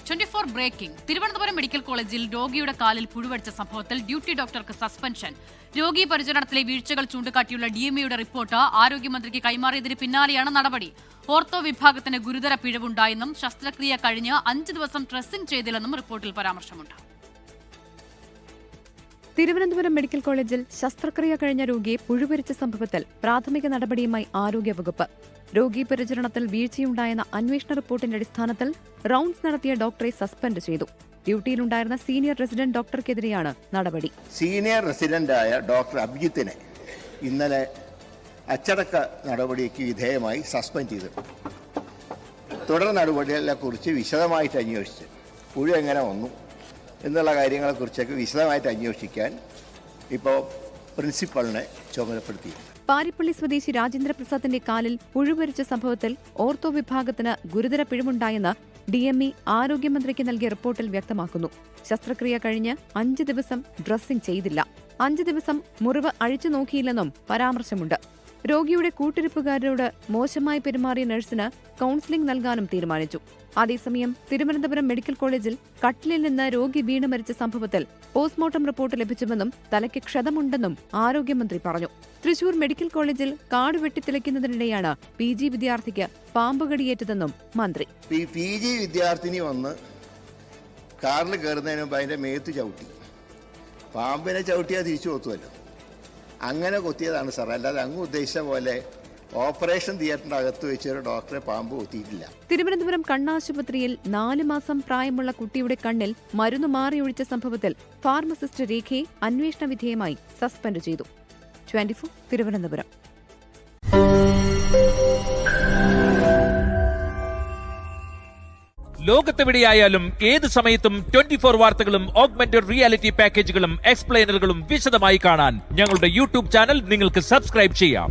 24 breaking. Thiruvananthapuram medical കോളേജിൽ രോഗിയുടെ കാലിൽ പുഴുവടിച്ച സംഭവത്തിൽ ഡ്യൂട്ടി ഡോക്ടർക്ക് സസ്പെൻഷൻ. രോഗി പരിചരണത്തിലെ വീഴ്ചകൾ ചൂണ്ടിക്കാട്ടിയുള്ള DMEയുടെ റിപ്പോർട്ട് ആരോഗ്യമന്ത്രിക്ക് കൈമാറിയതിന് പിന്നാലെയാണ് നടപടി. ഓർത്തോ വിഭാഗത്തിന് ഗുരുതര പിഴവുണ്ടായെന്നും ശസ്ത്രക്രിയ കഴിഞ്ഞ് 5 ദിവസം ഡ്രസ്സിംഗ് ചെയ്തില്ലെന്നും റിപ്പോർട്ടിൽ പരാമർശമുണ്ട്. തിരുവനന്തപുരം മെഡിക്കൽ കോളേജിൽ ശസ്ത്രക്രിയ കഴിഞ്ഞ രോഗിയെ പുഴുവരിച്ച സംഭവത്തിൽ പ്രാഥമിക നടപടിയുമായി ആരോഗ്യവകുപ്പ്. രോഗി പരിചരണത്തിൽ വീഴ്ചയുണ്ടായെന്ന അന്വേഷണ റിപ്പോർട്ടിന്റെ അടിസ്ഥാനത്തിൽ റൌണ്ട്സ് നടത്തിയ ഡോക്ടറെ സസ്പെൻഡ് ചെയ്തു. ഡ്യൂട്ടിയിലുണ്ടായിരുന്ന സീനിയർ റെസിഡന്റ് ഡോക്ടർക്കെതിരെയാണ് നടപടി. സീനിയർ റെസിഡന്റായ ഡോക്ടർ അഭിജിത്തിനെ ഇന്നലെ അച്ചടക്ക നടപടിക്ക് വിധേയമായി സസ്പെൻഡ് ചെയ്തു. തുടർ നടപടികളെക്കുറിച്ച് വിശദമായിട്ട് അന്വേഷിച്ച് പുഴു എങ്ങനെ വന്നു എന്നുള്ള കാര്യങ്ങളെക്കുറിച്ചൊക്കെ വിശദമായിട്ട് അന്വേഷിക്കാൻ ഇപ്പോൾ പ്രിൻസിപ്പളിനെ ചുമതലപ്പെടുത്തി. പാരിപ്പള്ളി സ്വദേശി രാജേന്ദ്രപ്രസാദിന്റെ കാലിൽ പുഴുവരിച്ച സംഭവത്തിൽ ഓർത്തോ വിഭാഗത്തിന് ഗുരുതര പിഴവുണ്ടായെന്ന് DME ആരോഗ്യമന്ത്രിക്ക് നൽകിയ റിപ്പോർട്ടിൽ വ്യക്തമാക്കുന്നു. ശസ്ത്രക്രിയ കഴിഞ്ഞ് 5 ദിവസം ഡ്രസ്സിംഗ് ചെയ്തില്ല. 5 ദിവസം മുറിവ് അഴിച്ചു നോക്കിയില്ലെന്നും പരാമർശമുണ്ട്. രോഗിയുടെ കൂട്ടിരിപ്പുകാരോട് മോശമായി പെരുമാറിയ നഴ്സിന് കൌൺസിലിംഗ് നൽകാനും തീരുമാനിച്ചു. അതേസമയം തിരുവനന്തപുരം മെഡിക്കൽ കോളേജിൽ കട്ടിലിൽ നിന്ന് രോഗി വീണ് മരിച്ച സംഭവത്തിൽ പോസ്റ്റ്മോർട്ടം റിപ്പോർട്ട് ലഭിച്ചുവെന്നും തലയ്ക്ക് ക്ഷതമുണ്ടെന്നും ആരോഗ്യമന്ത്രി പറഞ്ഞു. തൃശൂർ മെഡിക്കൽ കോളേജിൽ കാട് വെട്ടിത്തിളയ്ക്കുന്നതിനിടെയാണ് PG വിദ്യാർത്ഥിക്ക് പാമ്പുകടിയേറ്റതെന്നും മന്ത്രി. PG വിദ്യാർത്ഥിനി വന്ന് കാറിൽ കയറുന്നതിന് മുമ്പ് അതിന്റെ മേത്ത് ചവിട്ടി. പാമ്പിനെ ചവിട്ടിയാൽ തിരിച്ചു കൊത്തുമല്ലോ, അങ്ങനെ കൊത്തിയതാണ് സാർ. അല്ലാതെ അങ്ങ് ഉദ്ദേശിച്ച പോലെ ഓപ്പറേഷൻ തിയേറ്ററിന്റെ അകത്ത് വെച്ചൊരു ഡോക്ടറെ പാമ്പ് കൊത്തിയിട്ടില്ല. തിരുവനന്തപുരം കണ്ണാശുപത്രിയിൽ 4 മാസം പ്രായമുള്ള കുട്ടിയുടെ കണ്ണിൽ മരുന്ന് മാറിയൊഴിച്ച സംഭവത്തിൽ ഫാർമസിസ്റ്റ് രേഖയെ അന്വേഷണ വിധേയമായി സസ്പെൻഡ് ചെയ്തു. 24 തിരുവനന്തപുരം. ലോകത്തെവിടെയായാലും ഏത് സമയത്തും 24 വാർത്തകളും ഓഗ്മെന്റഡ് റിയാലിറ്റി പാക്കേജുകളും എക്സ്പ്ലെയിനറുകളും വിശദമായി കാണാൻ ഞങ്ങളുടെ YouTube ചാനൽ നിങ്ങൾക്ക് സബ്സ്ക്രൈബ് ചെയ്യാം.